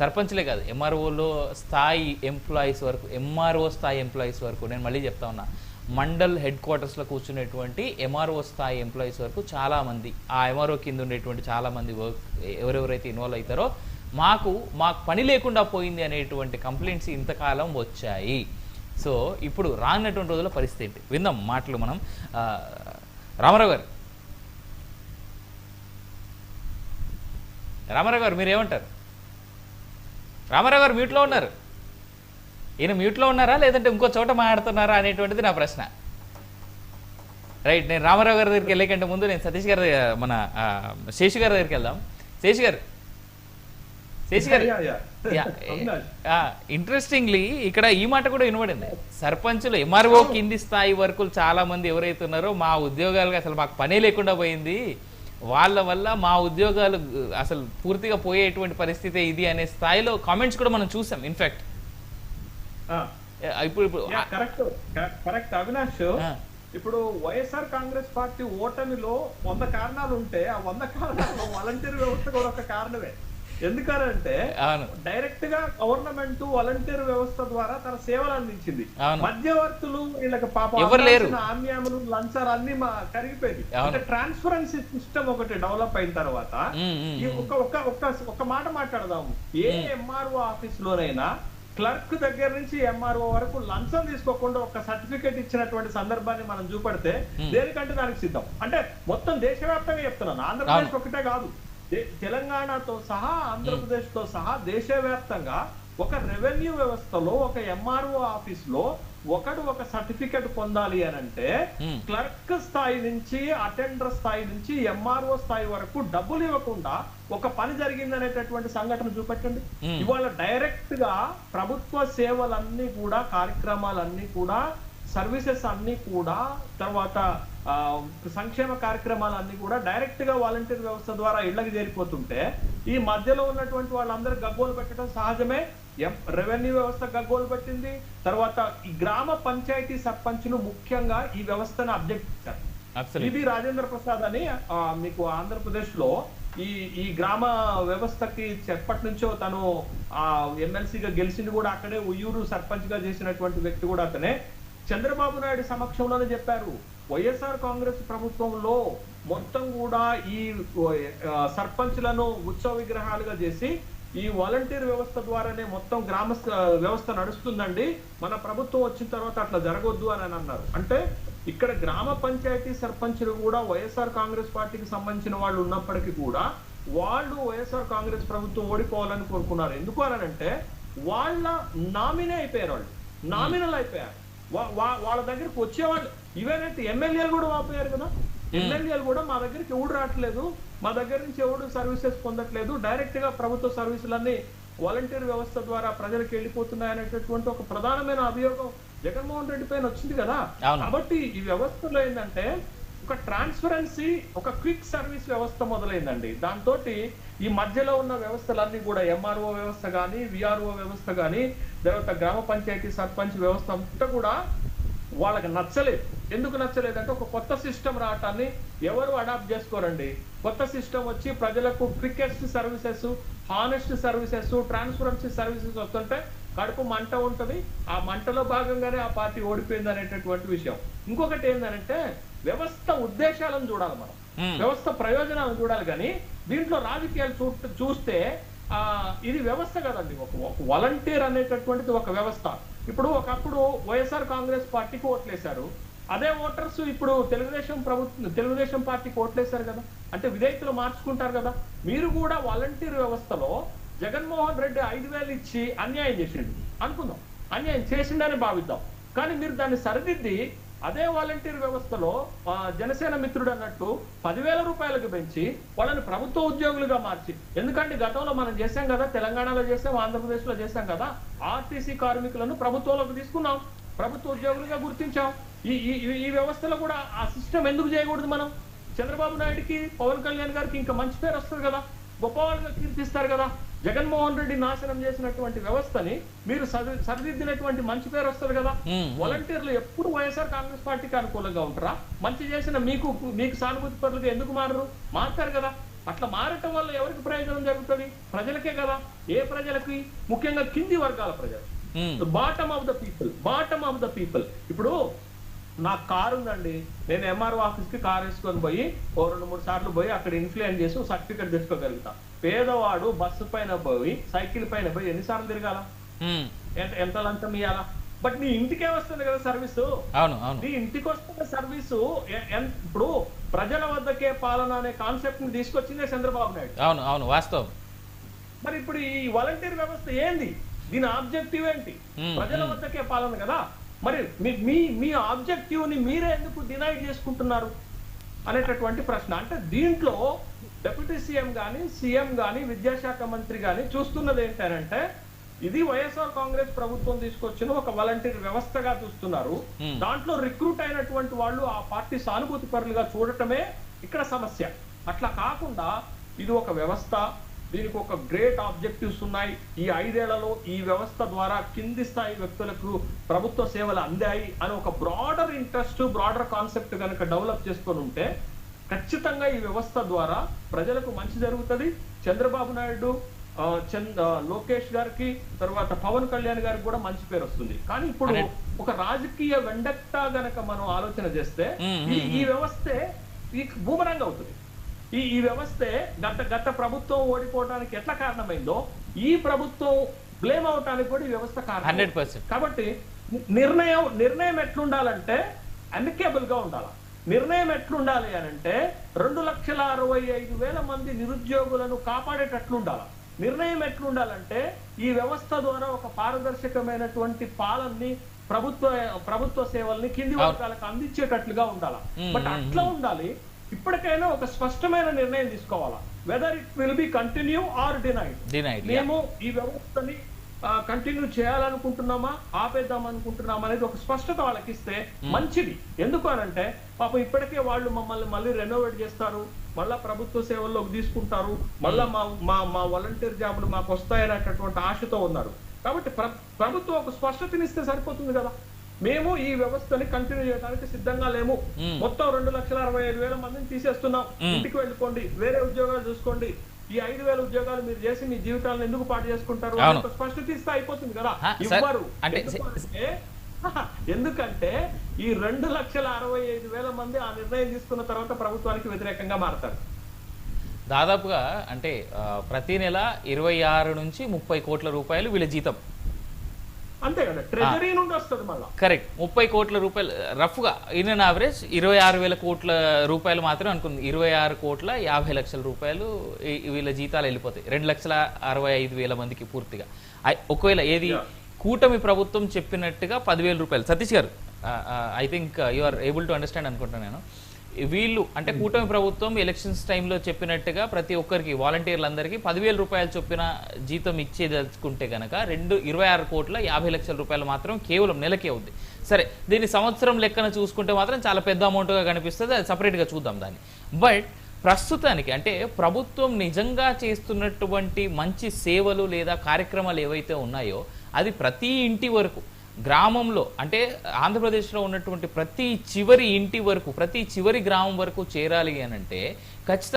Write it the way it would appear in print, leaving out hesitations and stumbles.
సర్పంచ్లే కాదు, ఎంఆర్ఓలో స్థాయి ఎంప్లాయీస్ వరకు, ఎంఆర్ఓ స్థాయి ఎంప్లాయీస్ వరకు, నేను మళ్ళీ చెప్తా ఉన్నా, మండల్ హెడ్ క్వార్టర్స్లో కూర్చునేటువంటి ఎంఆర్ఓ స్థాయి ఎంప్లాయీస్ వరకు చాలామంది, ఆ ఎంఆర్ఓ కింద ఉండేటువంటి చాలామంది వర్క్ ఎవరెవరైతే ఇన్వాల్వ్ అవుతారో మాకు పని లేకుండా పోయింది అనేటువంటి కంప్లైంట్స్ ఇంతకాలం వచ్చాయి. సో ఇప్పుడు రానటువంటి రోజుల పరిస్థితి ఏంటి విందాం మాటలు మనం. రామారావు గారు, రామారావు గారు మీరేమంటారు? రామారావు గారు మ్యూట్లో ఉన్నారు. ఈయన మ్యూట్లో ఉన్నారా లేదంటే ఇంకో చోట మాట్లాడుతున్నారా అనేటువంటిది నా ప్రశ్న. రైట్, నేను రామారావు గారి దగ్గరికి వెళ్ళే కంటే ముందు నేను సతీష్ గారి మన శేషు గారి దగ్గరికి వెళ్దాం. శేషు గారు, ఇంట్రెస్టింగ్లీ ఇక్కడ ఈ మాట కూడా వినబడింది. సర్పంచులు ఎంఆర్ఓ కింది స్థాయి వరకు చాలా మంది ఎవరైతే ఉన్నారో మా ఉద్యోగాలుగా అసలు మాకు పనే లేకుండా పోయింది, వాళ్ళ వల్ల మా ఉద్యోగాలు అసలు పూర్తిగా పోయేటువంటి పరిస్థితి ఇది అనే స్థాయిలో కామెంట్స్ కూడా మనం చూసాం. ఇన్ఫాక్ట్ ఇప్పుడు కరెక్ట్ అవినాష్, ఇప్పుడు వైఎస్ఆర్ కాంగ్రెస్ పార్టీ ఓటమిలో 100 కారణాలు ఉంటే ఆ 100 కారణాలు వాలంటీర్ వ్యవస్థ కూడా ఒక కారణమే. ఎందుకనంటే డైరెక్ట్ గా గవర్నమెంట్ వాలంటీర్ వ్యవస్థ ద్వారా తన సేవలు అందించింది. మధ్యవర్తులు వీళ్ళకి ఆమ్యాములు లంచాలు అన్ని కరిగిపోయింది. అంటే ట్రాన్స్పరెన్సీ సిస్టమ్ ఒకటి డెవలప్ అయిన తర్వాత ఒక మాట మాట్లాడదాం. ఏ ఎంఆర్ఓ ఆఫీస్ లోనైనా క్లర్క్ దగ్గర నుంచి ఎంఆర్ఓ వరకు లంచం తీసుకోకుండా ఒక సర్టిఫికేట్ ఇచ్చినటువంటి సందర్భాన్ని మనం చూపడితే దేనికంటే దానికి సిద్ధం. అంటే మొత్తం దేశవ్యాప్తంగా చెప్తున్నాను, ఆంధ్రప్రదేశ్ ఒకటే కాదు, తెలంగాణతో సహా ఆంధ్రప్రదేశ్ తో సహా దేశవ్యాప్తంగా ఒక రెవెన్యూ వ్యవస్థలో ఒక ఎంఆర్ఓ ఆఫీస్ లో ఒక సర్టిఫికెట్ పొందాలి అని అంటే క్లర్క్ స్థాయి నుంచి అటెండర్ స్థాయి నుంచి ఎంఆర్ఓ స్థాయి వరకు డబ్బులు ఇవ్వకుండా ఒక పని జరిగింది అనేటటువంటి సంఘటన చూపెట్టండి. ఇవాళ డైరెక్ట్ గా ప్రభుత్వ సేవలన్నీ కూడా, కార్యక్రమాలన్నీ కూడా, సర్వీసెస్ అన్ని కూడా, తర్వాత సంక్షేమ కార్యక్రమాలన్నీ కూడా డైరెక్ట్ గా వాలంటీర్ వ్యవస్థ ద్వారా ఇళ్లకు చేరిపోతుంటే ఈ మధ్యలో ఉన్నటువంటి వాళ్ళందరూ గగ్గోలు పెట్టడం సహజమే. రెవెన్యూ వ్యవస్థ గగ్గోలు పెట్టింది. తర్వాత ఈ గ్రామ పంచాయతీ సర్పంచులు ముఖ్యంగా ఈ వ్యవస్థను అబ్జెక్ట్ చేశారు. ఇది రాజేంద్ర ప్రసాద్ అని మీకు ఆంధ్రప్రదేశ్ లో ఈ గ్రామ వ్యవస్థకి ఎప్పటి నుంచో తను ఎమ్మెల్సీగా గెలిచింది కూడా అక్కడే, ఉయ్యూరు సర్పంచ్ గా చేసినటువంటి వ్యక్తి కూడా అతనే. చంద్రబాబు నాయుడు సమక్షంలోనే చెప్పారు, వైఎస్ఆర్ కాంగ్రెస్ ప్రభుత్వంలో మొత్తం కూడా ఈ సర్పంచ్లను ఉత్సవ విగ్రహాలుగా చేసి ఈ వాలంటీర్ వ్యవస్థ ద్వారానే మొత్తం గ్రామ వ్యవస్థ నడుస్తుందండి, మన ప్రభుత్వం వచ్చిన తర్వాత అట్లా జరగొద్దు అని అన్నారు. అంటే ఇక్కడ గ్రామ పంచాయతీ సర్పంచులు కూడా వైఎస్ఆర్ కాంగ్రెస్ పార్టీకి సంబంధించిన వాళ్ళు ఉన్నప్పటికీ కూడా వాళ్ళు వైఎస్ఆర్ కాంగ్రెస్ ప్రభుత్వం ఓడిపోవాలని కోరుకున్నారు. ఎందుకు అనంటే వాళ్ళ నామినే అయిపోయారు, వాళ్ళు నామినల్ అయిపోయారు. వాళ్ళ దగ్గరికి వచ్చేవాళ్ళు ఇవేనైతే ఎమ్మెల్యేలు కూడా వాపోయారు కదా. ఎమ్మెల్యేలు కూడా మా దగ్గరికి ఎవడు రావట్లేదు, మా దగ్గర నుంచి ఎవడు సర్వీసెస్ పొందట్లేదు, డైరెక్ట్ గా ప్రభుత్వ సర్వీసులన్నీ వాలంటీర్ వ్యవస్థ ద్వారా ప్రజలకు వెళ్ళిపోతున్నాయనేటటువంటి ఒక ప్రధానమైన అభియోగం జగన్మోహన్ రెడ్డి పైన వచ్చింది కదా. కాబట్టి ఈ వ్యవస్థలో ఏంటంటే ఒక ట్రాన్స్పరెన్సీ, ఒక క్విక్ సర్వీస్ వ్యవస్థ మొదలైందండి. దాంతో ఈ మధ్యలో ఉన్న వ్యవస్థలన్నీ కూడా ఎంఆర్ఓ వ్యవస్థ కానీ, విఆర్ఓ వ్యవస్థ కానీ, తర్వాత గ్రామ పంచాయతీ సర్పంచ్ వ్యవస్థ అంతా కూడా వాళ్ళకి నచ్చలేదు. ఎందుకు నచ్చలేదంటే ఒక కొత్త సిస్టమ్ రావటాన్ని ఎవరు అడాప్ట్ చేసుకోరండి. కొత్త సిస్టమ్ వచ్చి ప్రజలకు quickest services, honest services, transparency services వస్తుంటే కడుపు మంట ఉంటుంది. ఆ మంటలో భాగంగానే ఆ పార్టీ ఓడిపోయింది అనేటటువంటి విషయం. ఇంకొకటి ఏంటంటే వ్యవస్థ ఉద్దేశాలను చూడాలి మనం, వ్యవస్థ ప్రయోజనాలను చూడాలి. కానీ దీంట్లో రాజకీయాలు చూస్తే ఇది వ్యవస్థ కదండి. ఒక వాలంటీర్ అనేటటువంటిది ఒక వ్యవస్థ. ఇప్పుడు ఒకప్పుడు వైఎస్ఆర్ కాంగ్రెస్ పార్టీకి ఓట్లేశారు, అదే ఓటర్స్ ఇప్పుడు తెలుగుదేశం పార్టీకి ఓట్లేశారు కదా. అంటే విధేయతలు మార్చుకుంటారు కదా. మీరు కూడా వాలంటీర్ వ్యవస్థలో జగన్మోహన్ రెడ్డి 5,000 ఇచ్చి అన్యాయం చేసిండు అనుకుందాం, అన్యాయం చేసిండని భావిద్దాం. కానీ మీరు దాన్ని సరిదిద్ది అదే వాలంటీర్ వ్యవస్థలో జనసేన మిత్రుడు అన్నట్టు 10,000 రూపాయలకు పెంచి వాళ్ళని ప్రభుత్వ ఉద్యోగులుగా మార్చి, ఎందుకంటే గతంలో మనం చేశాం కదా, తెలంగాణలో చేసాం, ఆంధ్రప్రదేశ్ లో చేశాం కదా, ఆర్టీసీ కార్మికులను ప్రభుత్వంలోకి తీసుకున్నాం, ప్రభుత్వ ఉద్యోగులుగా గుర్తించాం. ఈ వ్యవస్థలో కూడా ఆ సిస్టమ్ ఎందుకు చేయకూడదు? మనం చంద్రబాబు నాయుడికి, పవన్ కళ్యాణ్ గారికి ఇంకా మంచి పేరు వస్తుంది కదా, గొప్పవాళ్ళుగా కీర్తిస్తారు కదా. జగన్మోహన్ రెడ్డి నాశనం చేసినటువంటి వ్యవస్థని మీరు సరిదిద్దినటువంటి మంచి పేరు వస్తుంది కదా. వాలంటీర్లు ఎప్పుడు వైఎస్ఆర్ కాంగ్రెస్ పార్టీకి అనుకూలంగా ఉంటారా? మంచి చేసిన మీకు సానుభూతి పరులుగా ఎందుకు మారతారు కదా. అట్లా మారటం వల్ల ఎవరికి ప్రయోజనం జరుగుతుంది? ప్రజలకే కదా. ఏ ప్రజలకి? ముఖ్యంగా కింది వర్గాల ప్రజలు, బాటమ్ ఆఫ్ ద పీపుల్. ఇప్పుడు నాకు కారు ఉందండి, నేను ఎంఆర్ఓ ఆఫీస్ కి కారు వేసుకొని పోయి 2-3 సార్లు పోయి అక్కడ ఇన్ఫ్లుయెన్స్ చేసి సర్టిఫికెట్ తెచ్చుకోగలుగుతా. పేదవాడు బస్సు పైన పోయి సైకిల్ పైన పోయి ఎన్నిసార్లు తిరగాల? ఎంత లంచం ఇవ్వాలా? బట్ నీ ఇంటికే వస్తుంది కదా సర్వీసు. నీ ఇంటికి వస్తున్న సర్వీసు. ఇప్పుడు ప్రజల వద్దకే పాలన అనే కాన్సెప్ట్ ని తీసుకొచ్చిందే చంద్రబాబు నాయుడు. అవును వాస్తవం. మరి ఇప్పుడు ఈ వాలంటీర్ వ్యవస్థ ఏంది? దీని ఆబ్జెక్టివ్ ఏంటి? ప్రజల వద్దకే పాలన కదా. మరి మీ ఆబ్జెక్టివ్ ని మీరే ఎందుకు డినైడ్ చేసుకుంటున్నారు అనేటటువంటి ప్రశ్న. అంటే దీంట్లో డిప్యూటీ సీఎం గాని, సీఎం గాని, విద్యాశాఖ మంత్రి గాని చూస్తున్నది ఏంటంటే ఇది వైఎస్ఆర్ కాంగ్రెస్ ప్రభుత్వం తీసుకొచ్చిన ఒక వాలంటీర్ వ్యవస్థగా చూస్తున్నారు. దాంట్లో రిక్రూట్ అయినటువంటి వాళ్ళు ఆ పార్టీ సానుభూతి పరులుగా చూడటమే ఇక్కడ సమస్య. అట్లా కాకుండా ఇది ఒక వ్యవస్థ, దీనికి ఒక గ్రేట్ ఆబ్జెక్టివ్స్ ఉన్నాయి. ఈ 5 ఏళ్లలో ఈ వ్యవస్థ ద్వారా కింది స్థాయి వ్యక్తులకు ప్రభుత్వ సేవలు అందాయి అని ఒక బ్రాడర్ ఇంట్రెస్ట్, బ్రాడర్ కాన్సెప్ట్ కనుక డెవలప్ చేసుకొని ఉంటే ఖచ్చితంగా ఈ వ్యవస్థ ద్వారా ప్రజలకు మంచి జరుగుతుంది. చంద్రబాబు నాయుడు, లోకేష్ గారికి, తర్వాత పవన్ కళ్యాణ్ గారికి కూడా మంచి పేరు వస్తుంది. కానీ ఇప్పుడు ఒక రాజకీయ వెండక్టా గనక మనం ఆలోచన చేస్తే ఈ వ్యవస్థే బూమరంగ్ అవుతుంది. ఈ వ్యవస్థే గత ప్రభుత్వం ఓడిపోవడానికి ఎట్లా కారణమైందో ఈ ప్రభుత్వం బ్లేమ్ అవటానికి కూడా ఈ వ్యవస్థ కారణం. 100%. కాబట్టి నిర్ణయం ఎట్లుండాలంటే అమికేబుల్ గా ఉండాలి. నిర్ణయం ఎట్లుండాలి అని అంటే 2,65,000 మంది నిరుద్యోగులను కాపాడేటట్లుండాలి. నిర్ణయం ఎట్లుండాలంటే ఈ వ్యవస్థ ద్వారా ఒక పారదర్శకమైనటువంటి పాలనని, ప్రభుత్వ సేవల్ని కింది వర్గాలకు అందించేటట్లుగా ఉండాలి. బట్ అట్లా ఉండాలి. ఇప్పటికైనా ఒక స్పష్టమైన నిర్ణయం తీసుకోవాలా, whether it will be continue are denied. మేము ఈ వ్యవస్థని కంటిన్యూ చేయాలనుకుంటున్నామా, ఆపేద్దాం అనుకుంటున్నామా అనేది ఒక స్పష్టత వాళ్ళకి ఇస్తే మంచిది. ఎందుకు అనంటే పాపం ఇప్పటికే వాళ్ళు మమ్మల్ని మళ్ళీ రెనోవేట్ చేస్తారు, మళ్ళా ప్రభుత్వ సేవల్లోకి తీసుకుంటారు, మళ్ళా మా వాలంటీర్ జాబులు మాకు వస్తాయనేటటువంటి ఆశతో ఉన్నారు. కాబట్టి ప్రభుత్వం ఒక స్పష్టతనిస్తే సరిపోతుంది కదా. మేము ఈ వ్యవస్థని కంటిన్యూ చేయడానికి సిద్ధంగా లేము. మొత్తం 2,65,000 మందిని తీసేస్తున్నాం, ఇంటికి వెళ్ళిపోండి, వేరే ఉద్యోగాలు చూసుకోండి, ఈ 5,000 ఉద్యోగాలు మీరు చేసి మీ జీవితాలను ఎందుకు పాటు చేసుకుంటారు స్పష్టత ఇస్తే అయిపోతుంది కదా. ఇవ్వరు. ఎందుకంటే ఈ 2,65,000 మంది ఆ నిర్ణయం తీసుకున్న తర్వాత ప్రభుత్వానికి వ్యతిరేకంగా మారతారు. దాదాపుగా అంటే ప్రతి నెల 26 నుంచి 30 కోట్ల రూపాయలు వీళ్ళ జీతం. అంతే కదా, ట్రెజరీ నుండి వస్తుంది మళ్ళీ. కరెక్ట్. 30 కోట్ల రూపాయలు రఫ్ గా ఇన్ అన్ యావరేజ్ 26,000 కోట్ల రూపాయలు మాత్రం అనుకుంది. 26,50,00,000 రూపాయలు వీళ్ళ జీతాలు వెళ్ళిపోతాయి 2,65,000 మందికి పూర్తిగా. ఒకవేళ ఏది కూటమి ప్రభుత్వం చెప్పినట్టుగా 10,000 రూపాయలు. సతీష్ గారు, I think you are able to understand అనుకుంటున్నాను నేను. వీళ్ళు అంటే కూటమి ప్రభుత్వం ఎలక్షన్స్ టైంలో చెప్పినట్టుగా ప్రతి ఒక్కరికి, వాలంటీర్లందరికీ 10,000 రూపాయలు చొప్పున జీతం ఇచ్చేదలుచుకుంటే కనుక 26,50,00,000 రూపాయలు మాత్రం కేవలం నెలకే అవుద్ది. సరే, దీన్ని సంవత్సరం లెక్కన చూసుకుంటే మాత్రం చాలా పెద్ద అమౌంట్గా కనిపిస్తుంది, అది సపరేట్గా చూద్దాం దాన్ని. బట్ ప్రస్తుతానికి అంటే ప్రభుత్వం నిజంగా చేస్తున్నటువంటి మంచి సేవలు లేదా కార్యక్రమాలు ఏవైతే ఉన్నాయో అది ప్రతి ఇంటి వరకు, గ్రామంలో అంటే ఆంధ్రప్రదేశ్లో ఉన్నటువంటి ప్రతి చివరి ఇంటి వరకు, ప్రతి చివరి గ్రామం వరకు చేరాలి అని అంటే ఖచ్చితంగా